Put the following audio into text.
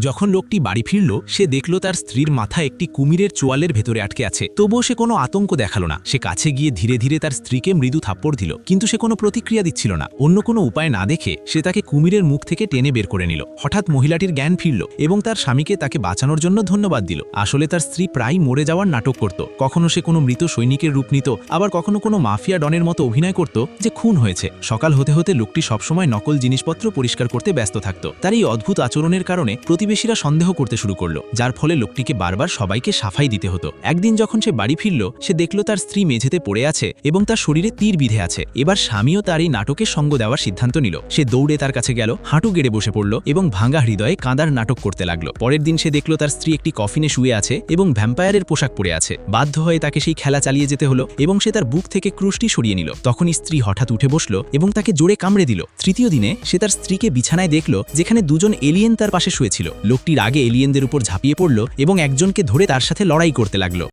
যখন লোকটি বাড়ি ফিরল সে দেখল তার স্ত্রীর মাথা একটি কুমিরের চোয়ালের ভেতরে আটকে আছে। তবুও সে কোনো আতঙ্ক দেখালো না। সে কাছে গিয়ে ধীরে ধীরে তার স্ত্রীকে মৃদু থাপ্পড় দিল, কিন্তু সে কোনো প্রতিক্রিয়া দিচ্ছিল না। অন্য কোনো উপায় না দেখে সে তাকে কুমিরের মুখ থেকে টেনে বের করে নিল। হঠাৎ মহিলাটির জ্ঞান ফিরল এবং তার স্বামীকে তাকে বাঁচানোর জন্য ধন্যবাদ দিল। আসলে তার স্ত্রী প্রায় মরে যাওয়ার নাটক করত। কখনো সে কোনো মৃত সৈনিকের রূপ নিত, আবার কখনো কোনো মাফিয়া ডনের মতো অভিনয় করত যে খুন হয়েছে। সকাল হতে হতে লোকটি সবসময় নকল জিনিসপত্র পরিষ্কার করতে ব্যস্ত থাকত। তার এই অদ্ভুত আচরণের কারণে প্রতিবেশীরা সন্দেহ করতে শুরু করলো, যার ফলে লোকটিকে বারবার সবাইকে সাফাই দিতে হতো। একদিন যখন সে বাড়ি ফিরল সে দেখল তার স্ত্রী মেঝেতে পড়ে আছে এবং তার শরীরে তীর বিঁধে আছে। এবার স্বামীও তার এই নাটকে সঙ্গ দেওয়ার সিদ্ধান্ত নিল। সে দৌড়ে তার কাছে গেল, হাঁটু গেড়ে বসে পড়ল এবং ভাঙা হৃদয়ে কাঁদার নাটক করতে লাগলো। পরের দিন সে দেখল তার স্ত্রী একটি কফিনে শুয়ে আছে এবং ভ্যাম্পায়ারের পোশাক পরে আছে। বাধ্য হয়ে তাকে সেই খেলা চালিয়ে যেতে হলো এবং সে তার বুক থেকে ক্রুশটি সরিয়ে নিল। তখনই স্ত্রী হঠাৎ উঠে বসল এবং তাকে জোরে কামড়ে দিল। তৃতীয় দিনে সে তার স্ত্রীকে বিছানায় দেখল যেখানে দুজন এলিয়েন তার পাশে শুয়েছিল। লোকটির আগে এলিয়েনদের উপর ঝাঁপিয়ে পড়ল এবং একজনকে ধরে তার সাথে লড়াই করতে লাগলো।